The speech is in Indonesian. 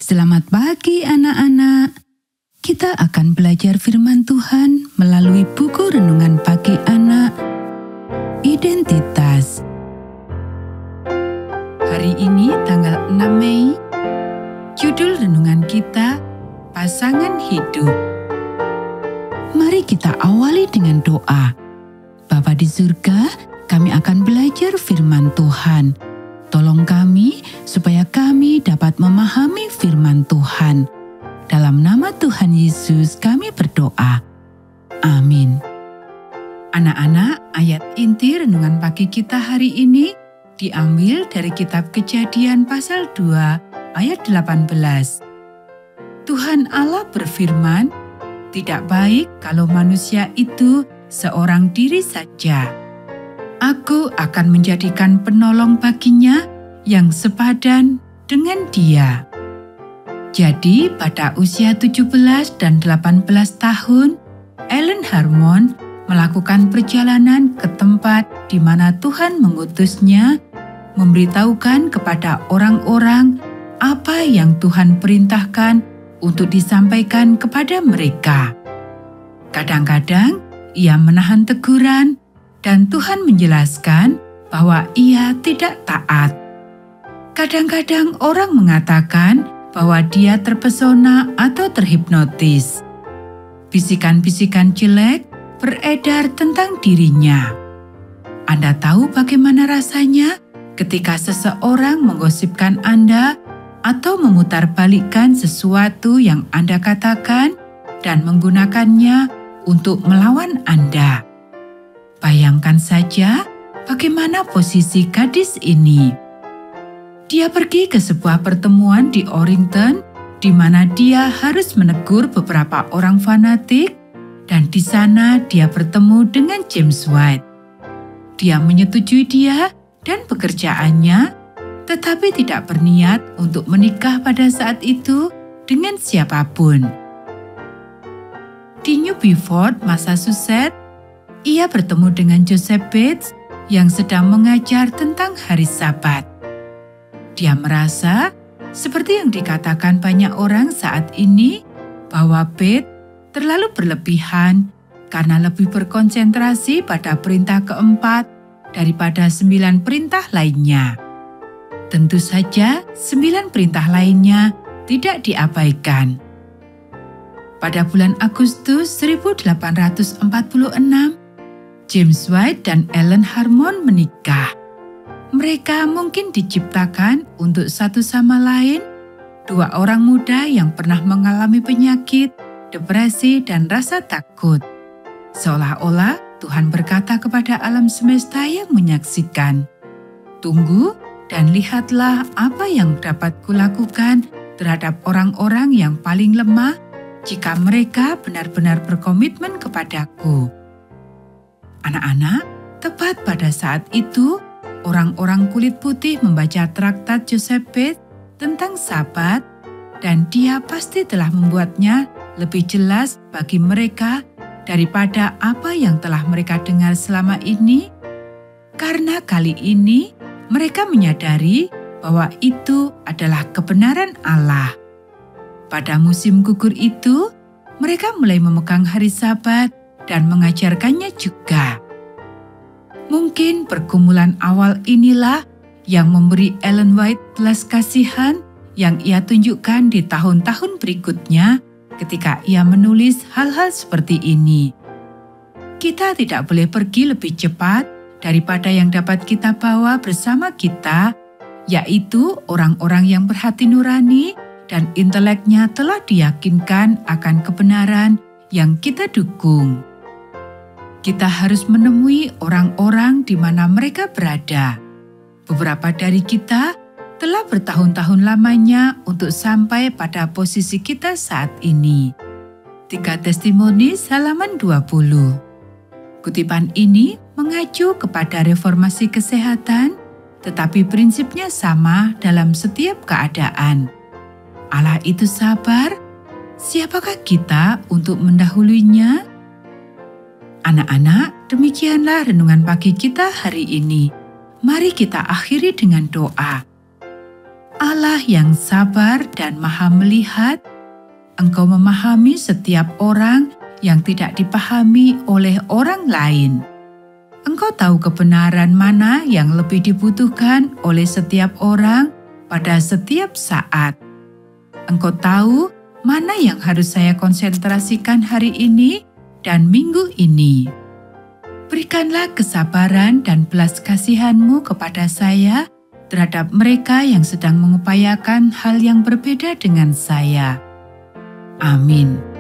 Selamat pagi anak-anak. Kita akan belajar firman Tuhan melalui buku renungan pagi anak, Identitas. Hari ini tanggal 6 Mei, judul renungan kita, Pasangan Hidup. Mari kita awali dengan doa. Bapa di surga, kami akan belajar firman Tuhan. Tolong kami supaya kami dapat memahami firman Tuhan. Dalam nama Tuhan Yesus kami berdoa. Amin. Anak-anak, ayat inti renungan pagi kita hari ini diambil dari kitab Kejadian pasal 2 ayat 18. Tuhan Allah berfirman, "Tidak baik kalau manusia itu seorang diri saja. Aku akan menjadikan penolong baginya yang sepadan dengan dia." Jadi pada usia 17 dan 18 tahun, Ellen Harmon melakukan perjalanan ke tempat di mana Tuhan mengutusnya, memberitahukan kepada orang-orang apa yang Tuhan perintahkan untuk disampaikan kepada mereka. Kadang-kadang ia menahan teguran, dan Tuhan menjelaskan bahwa ia tidak taat. Kadang-kadang orang mengatakan bahwa dia terpesona atau terhipnotis. Bisikan-bisikan jelek beredar tentang dirinya. Anda tahu bagaimana rasanya ketika seseorang menggosipkan Anda atau memutarbalikkan sesuatu yang Anda katakan dan menggunakannya untuk melawan Anda. Bayangkan saja bagaimana posisi gadis ini. Dia pergi ke sebuah pertemuan di Orrington, di mana dia harus menegur beberapa orang fanatik, dan di sana dia bertemu dengan James White. Dia menyetujui dia dan pekerjaannya, tetapi tidak berniat untuk menikah pada saat itu dengan siapapun. Di New Bedford, Massachusetts, ia bertemu dengan Joseph Bates yang sedang mengajar tentang hari Sabat. Dia merasa, seperti yang dikatakan banyak orang saat ini, bahwa Bates terlalu berlebihan karena lebih berkonsentrasi pada perintah keempat daripada 9 perintah lainnya. Tentu saja 9 perintah lainnya tidak diabaikan. Pada bulan Agustus 1846, James White dan Ellen Harmon menikah. Mereka mungkin diciptakan untuk satu sama lain, dua orang muda yang pernah mengalami penyakit, depresi, dan rasa takut. Seolah-olah Tuhan berkata kepada alam semesta yang menyaksikan, "Tunggu dan lihatlah apa yang dapat kulakukan terhadap orang-orang yang paling lemah jika mereka benar-benar berkomitmen kepadaku." Anak-anak, tepat pada saat itu, orang-orang kulit putih membaca traktat Joseph Bates tentang Sabat, dan dia pasti telah membuatnya lebih jelas bagi mereka daripada apa yang telah mereka dengar selama ini, karena kali ini mereka menyadari bahwa itu adalah kebenaran Allah. Pada musim gugur itu, mereka mulai memegang hari Sabat dan mengajarkannya juga. Mungkin pergumulan awal inilah yang memberi Ellen White belas kasihan yang ia tunjukkan di tahun-tahun berikutnya ketika ia menulis hal-hal seperti ini. Kita tidak boleh pergi lebih cepat daripada yang dapat kita bawa bersama kita, yaitu orang-orang yang berhati nurani dan inteleknya telah diyakinkan akan kebenaran yang kita dukung. Kita harus menemui orang-orang di mana mereka berada. Beberapa dari kita telah bertahun-tahun lamanya untuk sampai pada posisi kita saat ini. 3 Testimonies halaman 20. Kutipan ini mengacu kepada reformasi kesehatan, tetapi prinsipnya sama dalam setiap keadaan. Allah itu sabar, siapakah kita untuk mendahulunya? Anak-anak, demikianlah renungan pagi kita hari ini. Mari kita akhiri dengan doa. Allah yang sabar dan maha melihat, Engkau memahami setiap orang yang tidak dipahami oleh orang lain. Engkau tahu kebenaran mana yang lebih dibutuhkan oleh setiap orang pada setiap saat. Engkau tahu mana yang harus saya konsentrasikan hari ini dan minggu ini. Berikanlah kesabaran dan belas kasihan-Mu kepada saya terhadap mereka yang sedang mengupayakan hal yang berbeda dengan saya. Amin.